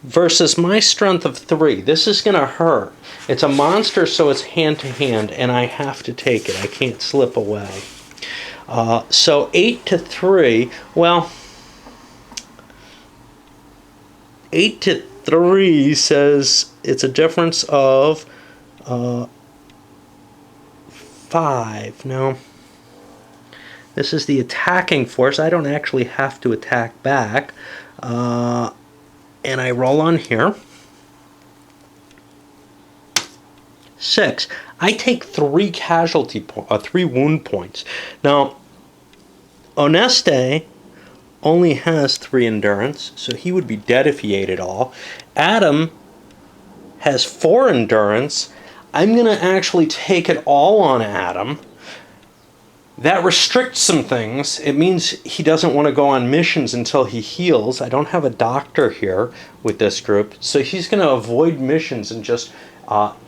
versus my strength of 3. This is going to hurt. It's a monster, so it's hand-to-hand, and I have to take it. I can't slip away. So 8 to 3, well... 8 to 3 says it's a difference of 5. Now, this is the attacking force. I don't actually have to attack back. And I roll on here. 6. I take 3 3 wound points. Now, Oneste only has 3 endurance, so he would be dead if he ate it all. Adam has 4 endurance. I'm going to actually take it all on Adam. That restricts some things. It means he doesn't want to go on missions until he heals. I don't have a doctor here with this group, so he's going to avoid missions and just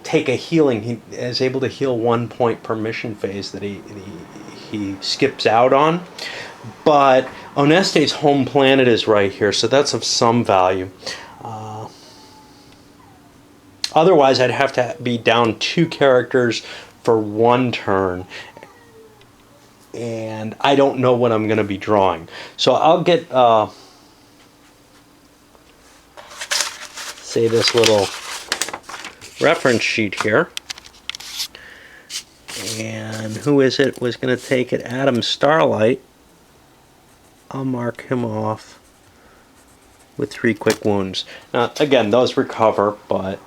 take a healing. He is able to heal 1 point per mission phase that he skips out on. But Oneste's home planet is right here, so that's of some value. Otherwise, I'd have to be down 2 characters for 1 turn. And I don't know what I'm going to be drawing. So I'll get, say, this little reference sheet here. And who is it was going to take it? Adam Starlight. I'll mark him off with 3 quick wounds. Now, again, those recover, but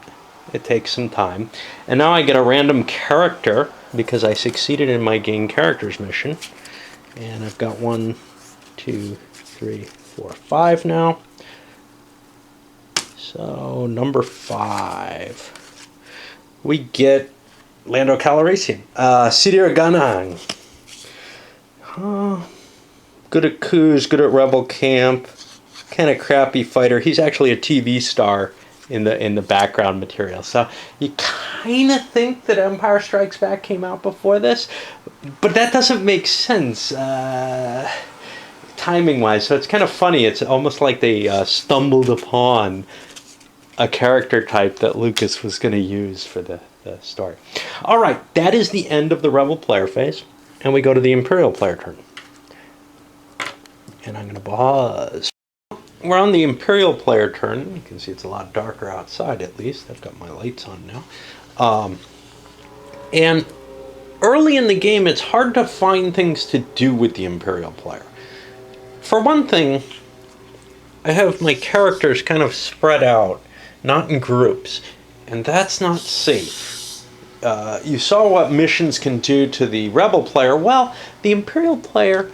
it takes some time. And now I get a random character because I succeeded in my gain characters mission. And I've got 1, 2, 3, 4, 5 now. So, number 5. We get Lando Calrissian. Sidir Ganang. Good at coups, good at rebel camp. Kind of crappy fighter. He's actually a TV star in the background material. So you kind of think that Empire Strikes Back came out before this, but that doesn't make sense timing-wise. So it's kind of funny. It's almost like they stumbled upon a character type that Lucas was going to use for the story. All right, that is the end of the Rebel player phase, and we go to the Imperial player turn. And I'm going to pause. we're on the Imperial player turn. You can see it's a lot darker outside, at least. I've got my lights on now. And early in the game, it's hard to find things to do with the Imperial player. For one thing, I have my characters kind of spread out, not in groups, and that's not safe. You saw what missions can do to the Rebel player. Well, the Imperial player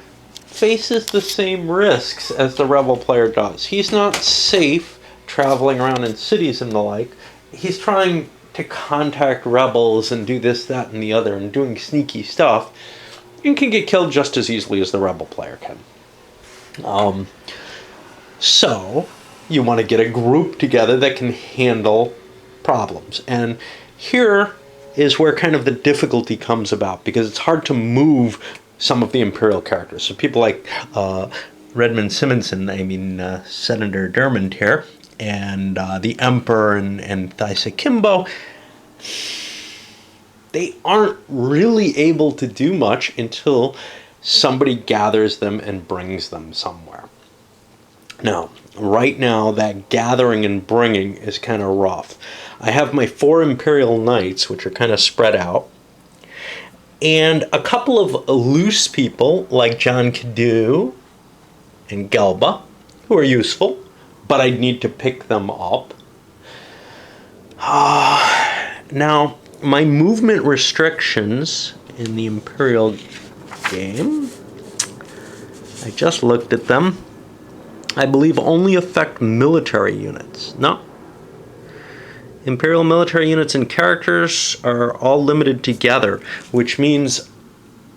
faces the same risks as the Rebel player does. He's not safe traveling around in cities and the like. He's trying to contact rebels and do this, that, and the other, and doing sneaky stuff, and can get killed just as easily as the Rebel player can. So, you want to get a group together that can handle problems. And here is where kind of the difficulty comes about, because it's hard to move some of the Imperial characters. So people like Redmond Simonson, Senator Dermond here, and the Emperor and Thaisa Kimbo, they aren't really able to do much until somebody gathers them and brings them somewhere. Now, right now, that gathering and bringing is kind of rough. I have my 4 Imperial Knights, which are kind of spread out, and a couple of loose people like John Cadou and Gelba, who are useful, but I need to pick them up. Now, my movement restrictions in the Imperial game, I just looked at them, I believe only affect military units. No. Imperial military units and characters are all limited together, which means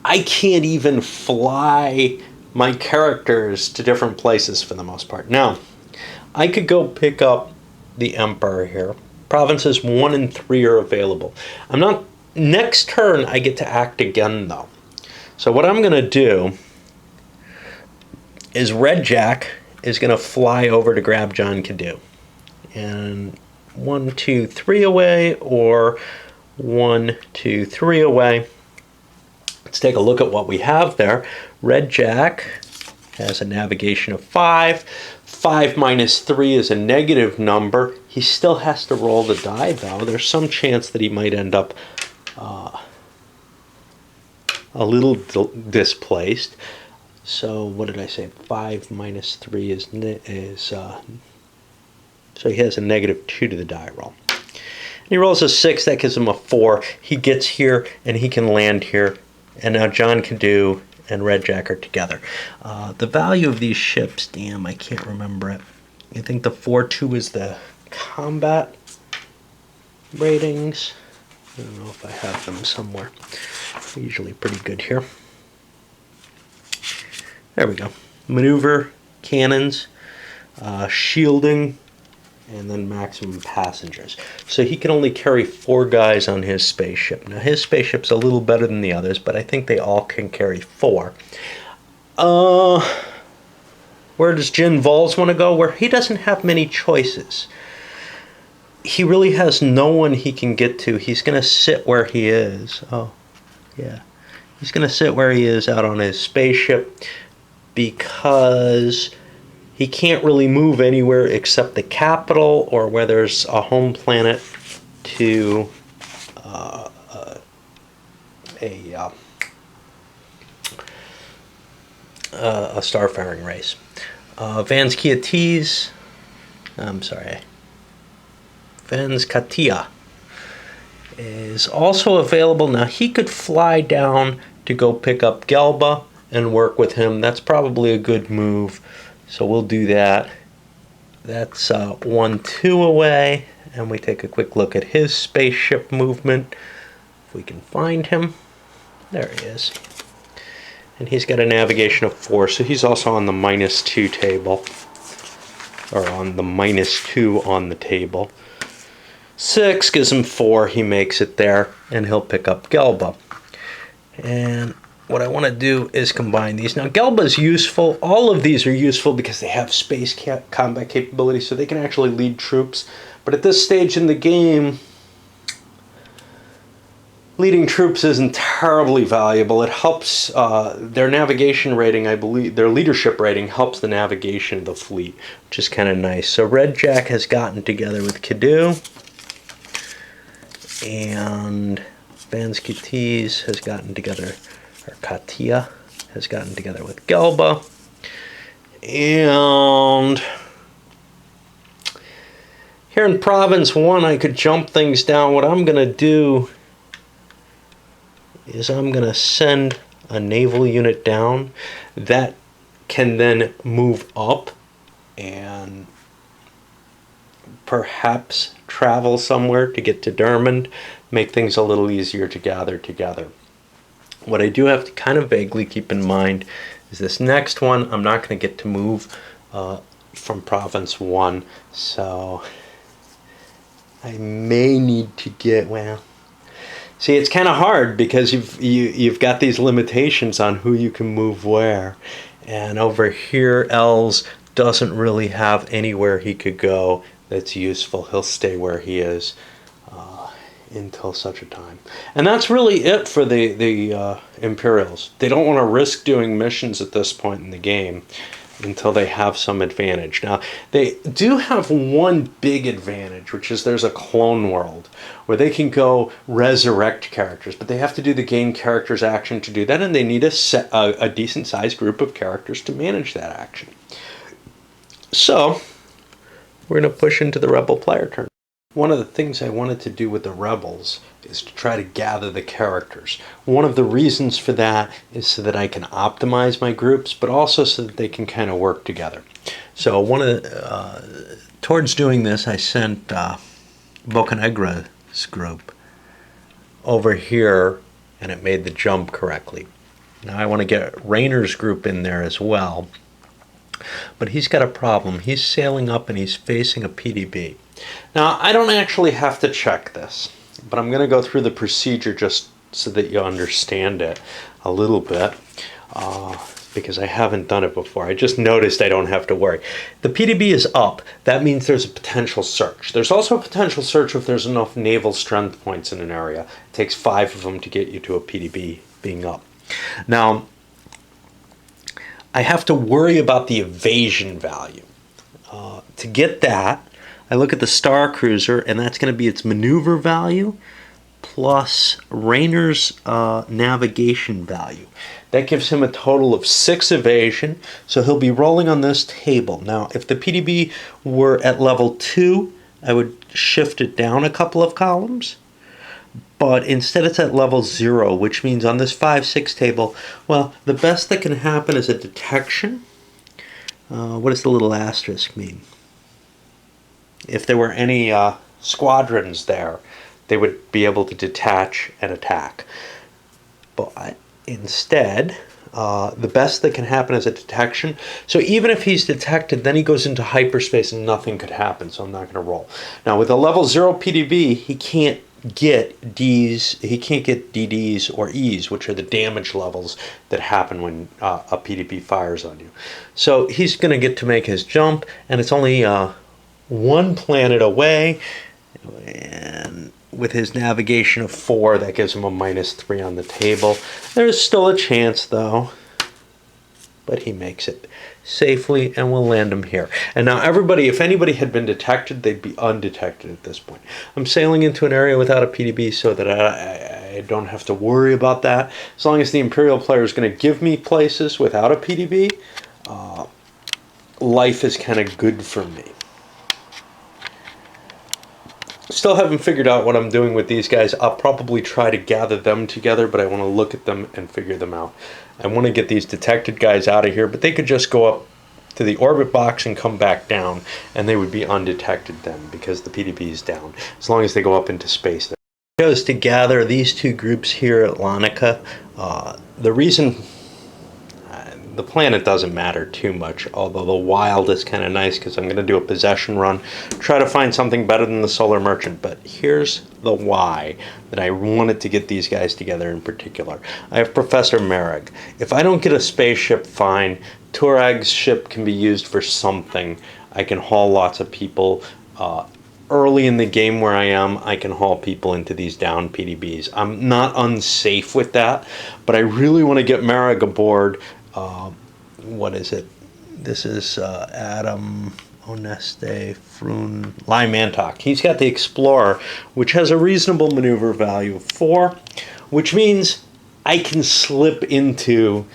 I can't even fly my characters to different places for the most part. Now, I could go pick up the Emperor here. Provinces 1 and 3 are available. Next turn, I get to act again, though. So what I'm going to do is Red Jack is going to fly over to grab John Cadou. And 1, 2, 3 away, or 1, 2, 3 away. Let's take a look at what we have there. Red Jack has a navigation of 5. 5 minus 3 is a negative number. He still has to roll the die, though. There's some chance that he might end up a little displaced. So what did I say? 5 minus 3 is so he has a negative 2 to the die roll. And he rolls a 6, that gives him a 4. He gets here and he can land here. And now John Cadou and Red Jack are together. The value of these ships, damn, I can't remember it. I think the 4-2 is the combat ratings. I don't know if I have them somewhere. They're usually pretty good here. There we go. Maneuver, cannons, shielding, and then maximum passengers. So he can only carry 4 guys on his spaceship. Now his spaceship's a little better than the others, but I think they all can carry 4. Where does Jin Vols want to go? Where he doesn't have many choices. He really has no one he can get to. He's going to sit where he is. Oh, yeah. He's going to sit where he is out on his spaceship because he can't really move anywhere except the capital or where there's a home planet to a starfaring race. Vans Katia is also available. Now he could fly down to go pick up Gelba and work with him. That's probably a good move. So we'll do that. That's 1-2 away. And we take a quick look at his spaceship movement. If we can find him. There he is. And he's got a navigation of 4. So he's also on the -2 table. Or on the -2 on the table. 6 gives him 4. He makes it there. And he'll pick up Gelba. And what I want to do is combine these. Now, Gelba's useful. All of these are useful because they have space combat capability, so they can actually lead troops. But at this stage in the game, leading troops isn't terribly valuable. It helps their navigation rating, I believe, their leadership rating helps the navigation of the fleet, which is kind of nice. So Red Jack has gotten together with Kadu, and Vanskutes has gotten together, or Katia has gotten together with Gelba, and here in Province 1 I could jump things down. What I'm going to do is I'm going to send a naval unit down that can then move up and perhaps travel somewhere to get to Dermond, make things a little easier to gather together. What I do have to kind of vaguely keep in mind is this next one, I'm not going to get to move from Province 1, so I may need to get, well, see, it's kind of hard because you've got these limitations on who you can move where. And over here, Els doesn't really have anywhere he could go that's useful. He'll stay where he is until such a time. And that's really it for the Imperials. They don't want to risk doing missions at this point in the game until they have some advantage. Now, they do have one big advantage, which is there's a clone world where they can go resurrect characters, but they have to do the game characters action to do that, and they need a decent sized group of characters to manage that action. So, we're going to push into the Rebel player turn. One of the things I wanted to do with the Rebels is to try to gather the characters. One of the reasons for that is so that I can optimize my groups, but also so that they can kind of work together. So towards doing this, I sent Bocanegra's group over here, and it made the jump correctly. Now I want to get Rayner's group in there as well, but he's got a problem. He's sailing up and he's facing a PDB. Now, I don't actually have to check this, but I'm going to go through the procedure just so that you understand it a little bit, because I haven't done it before. I just noticed I don't have to worry. The PDB is up. That means there's a potential search. There's also a potential search if there's enough naval strength points in an area. It takes 5 of them to get you to a PDB being up. Now, I have to worry about the evasion value. To get that, I look at the Star Cruiser, and that's going to be its maneuver value plus Rayner's navigation value. That gives him a total of 6 evasion, so he'll be rolling on this table. Now, if the PDB were at level 2, I would shift it down a couple of columns, but instead it's at level 0, which means on this 5-6 table, well, the best that can happen is a detection. What does the little asterisk mean? If there were any squadrons there, they would be able to detach and attack. But instead, the best that can happen is a detection. So even if he's detected, then he goes into hyperspace and nothing could happen, so I'm not going to roll. Now with a level 0 PDB, he can't get Ds, he can't get DDs or Es, which are the damage levels that happen when a PDB fires on you. So he's going to get to make his jump, and it's only 1 planet away, and with his navigation of 4, that gives him a -3 on the table. There's still a chance though, but he makes it safely, and we'll land him here. And now everybody, if anybody had been detected, they'd be undetected at this point. I'm sailing into an area without a PDB so that I don't have to worry about that. As long as the Imperial player is going to give me places without a PDB, life is kind of good for me. Still haven't figured out what I'm doing with these guys. I'll probably try to gather them together, but I want to look at them and figure them out. I want to get these detected guys out of here, but they could just go up to the orbit box and come back down, and they would be undetected then because the PDB is down, as long as they go up into space. I chose to gather these 2 groups here at Lanica. The reason... the planet doesn't matter too much, although the wild is kind of nice because I'm going to do a possession run, try to find something better than the Solar Merchant. But here's the why that I wanted to get these guys together in particular. I have Professor Merrick. If I don't get a spaceship, fine. Turag's ship can be used for something. I can haul lots of people early in the game where I am, I can haul people into these down PDBs. I'm not unsafe with that, but I really want to get Merrick aboard. What is it? This is Adam Oneste Frun Lymantok. He's got the Explorer, which has a reasonable maneuver value of 4, which means I can slip into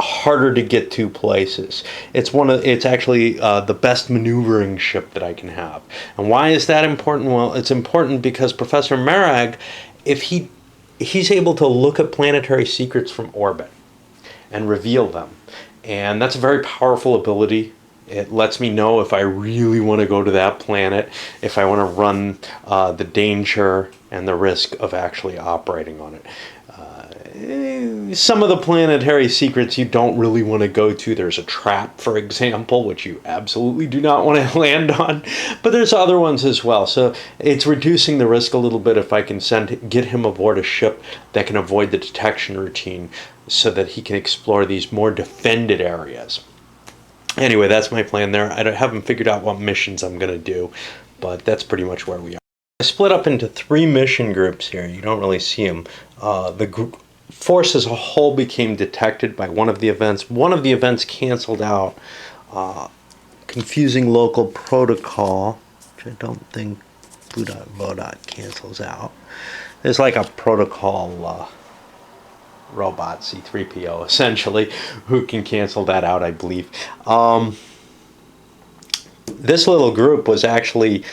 harder to get to places. It's actually the best maneuvering ship that I can have. And why is that important? Well, it's important because Professor Merag, if he's able to look at planetary secrets from orbit and reveal them. And that's a very powerful ability. It lets me know if I really want to go to that planet, if I want to run the danger and the risk of actually operating on it. Some of the planetary secrets you don't really want to go to. There's a trap, for example, which you absolutely do not want to land on. But there's other ones as well. So it's reducing the risk a little bit if I can get him aboard a ship that can avoid the detection routine so that he can explore these more defended areas. Anyway, that's my plan there. I haven't figured out what missions I'm going to do, but that's pretty much where we are. I split up into 3 mission groups here. You don't really see them. The force as a whole became detected by one of the events. One of the events canceled out. Confusing local protocol, which I don't think Blue.Vodot cancels out. There's like a protocol robot, C3PO, essentially, who can cancel that out, I believe. This little group was actually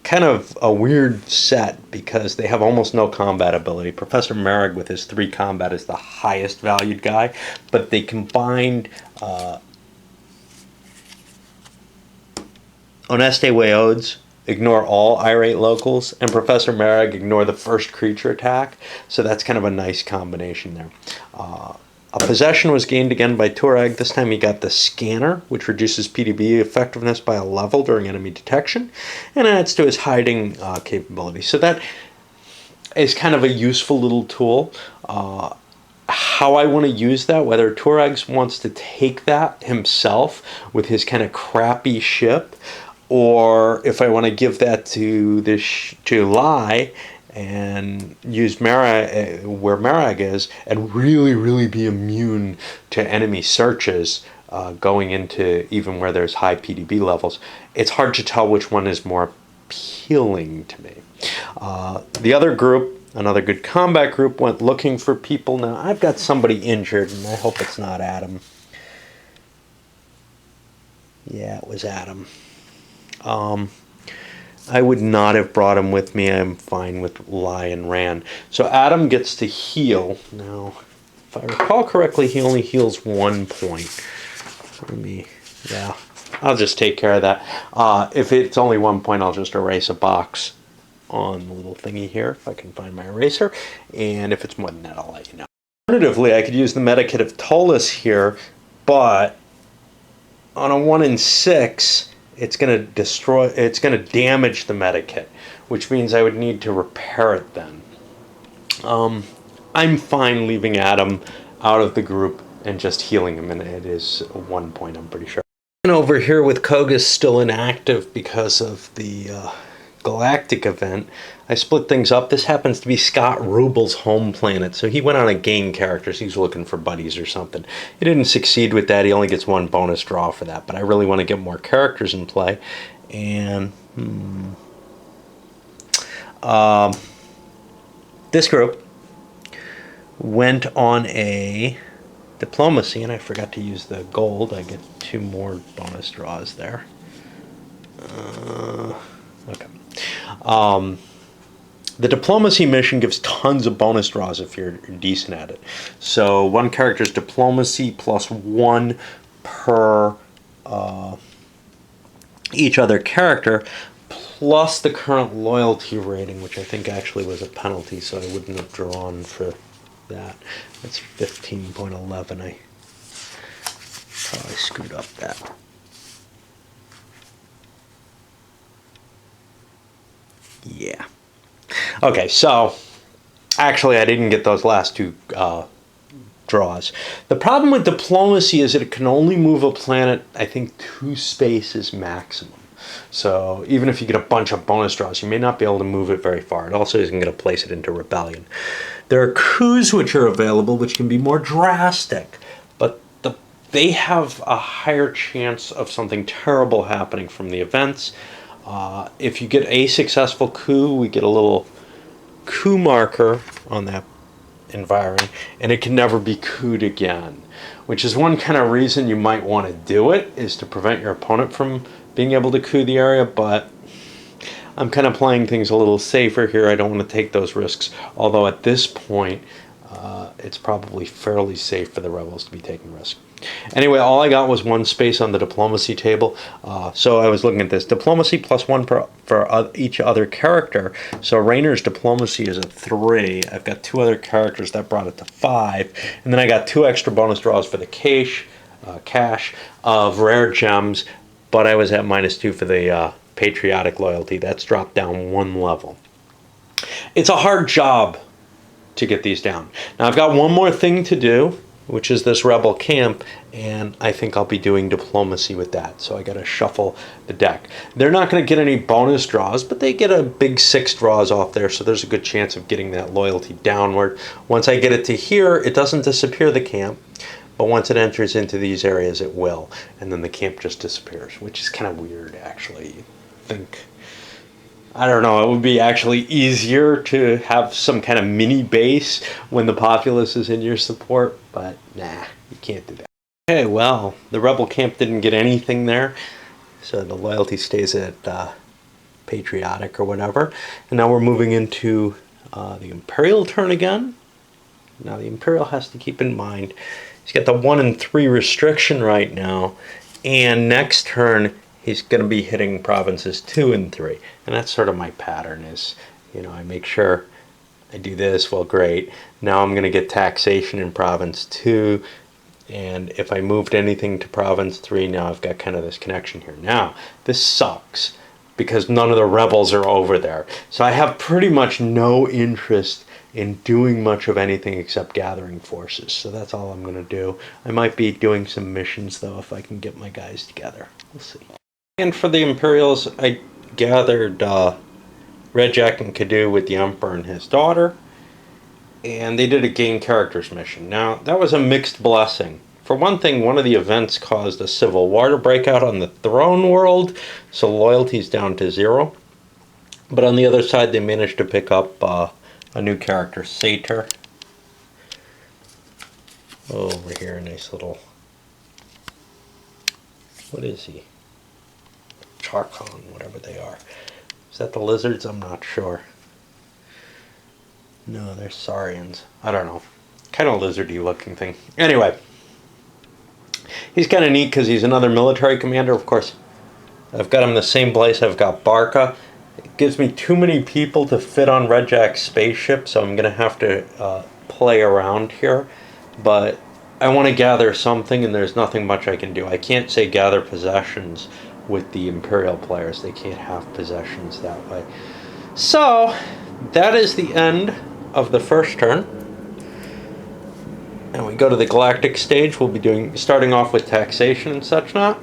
kind of a weird set because they have almost no combat ability. Professor Merrick with his 3 combat is the highest valued guy, but they combined Oneste Weodes, ignore all irate locals, and Professor Merrick, ignore the first creature attack. So that's kind of a nice combination there. A possession was gained again by Turag. This time he got the scanner, which reduces PDB effectiveness by a level during enemy detection, and adds to his hiding capability. So that is kind of a useful little tool. How I want to use that, whether Turag wants to take that himself with his kind of crappy ship, or if I want to give that to to Lai and use Merag where Merag is, and really be immune to enemy searches going into even where there's high PDB levels. It's hard to tell which one is more appealing to me. The other group, another good combat group, went looking for people. Now I've got somebody injured, and I hope it's not Adam. Yeah, it was Adam. I would not have brought him with me. I'm fine with Lai and Ran. So Adam gets to heal. Now, if I recall correctly, he only heals 1 point. I'll just take care of that. If it's only 1 point, I'll just erase a box on the little thingy here, if I can find my eraser. And if it's more than that, I'll let you know. Alternatively, I could use the Medikit of Tollus here, but on a 1 in 6, it's going to damage the Medikit, which means I would need to repair it then. I'm fine leaving Adam out of the group and just healing him, and it is 1 point, I'm pretty sure. And over here with Kogas still inactive because of the Galactic event, I split things up. This happens to be Scott Rubel's home planet, so he went on a game characters. He was looking for buddies or something. He didn't succeed with that. He only gets 1 bonus draw for that, but I really want to get more characters in play. And this group went on a diplomacy, and I forgot to use the gold. I get 2 more bonus draws there. Okay. The diplomacy mission gives tons of bonus draws if you're decent at it. So 1 character's diplomacy plus 1 per each other character, plus the current loyalty rating, which I think actually was a penalty, so I wouldn't have drawn for that. That's 15.11. I probably screwed up that. Yeah. Okay, so actually I didn't get those last 2 draws. The problem with diplomacy is that it can only move a planet, I think, 2 spaces maximum. So even if you get a bunch of bonus draws, you may not be able to move it very far. It also isn't going to place it into rebellion. There are coups which are available, which can be more drastic, but they have a higher chance of something terrible happening from the events. If you get a successful coup, we get a little coup marker on that environment, and it can never be couped again, which is one kind of reason you might want to do it, is to prevent your opponent from being able to coup the area. But I'm kind of playing things a little safer here. I don't want to take those risks, although at this point it's probably fairly safe for the rebels to be taking risks. Anyway, all I got was one space on the diplomacy table, so I was looking at this. Diplomacy +1 for each other character. So Raynor's diplomacy is a 3. I've got 2 other characters that brought it to 5, and then I got 2 extra bonus draws for the cache of rare gems, but I was at -2 for the patriotic loyalty. That's dropped down 1 level. It's a hard job to get these down. Now I've got one more thing to do, which is this rebel camp, and I think I'll be doing diplomacy with that. So I got to shuffle the deck. They're not going to get any bonus draws, but they get a big 6 draws off there, so there's a good chance of getting that loyalty downward. Once I get it to here, it doesn't disappear the camp, but once it enters into these areas, it will, and then the camp just disappears, which is kind of weird, actually. I don't know, it would be actually easier to have some kind of mini base when the populace is in your support, but nah, you can't do that. Okay, well, the rebel camp didn't get anything there, so the loyalty stays at patriotic or whatever. And now we're moving into the Imperial turn again. Now the Imperial has to keep in mind, he's got the 1 and 3 restriction right now, and next turn he's going to be hitting provinces 2 and 3. And that's sort of my pattern is, you know, I make sure I do this, well, great. Now I'm going to get taxation in province 2. And if I moved anything to province 3, now I've got kind of this connection here. Now, this sucks because none of the rebels are over there. So I have pretty much no interest in doing much of anything except gathering forces. So that's all I'm going to do. I might be doing some missions, though, if I can get my guys together. We'll see. And for the Imperials, I gathered Red Jack and Cadu with the Emperor and his daughter, and they did a gain characters mission. Now, that was a mixed blessing. For one thing, one of the events caused a civil war to break out on the throne world, so loyalty's down to 0. But on the other side, they managed to pick up a new character, Satyr. Over here, a nice little... What is he? Charcon, whatever they are. Is that the lizards? I'm not sure. No, they're Saurians. I don't know. Kind of lizardy looking thing. Anyway, he's kind of neat because he's another military commander. Of course, I've got him in the same place I've got Barca. It gives me too many people to fit on Red Jack's spaceship, so I'm going to have to play around here. But I want to gather something, and there's nothing much I can do. I can't say gather possessions with the Imperial players. They can't have possessions that way. So, that is the end of the first turn. And we go to the galactic stage. We'll be starting off with taxation and such not.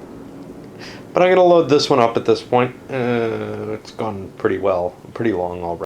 But I'm going to load this one up at this point. It's gone pretty long already.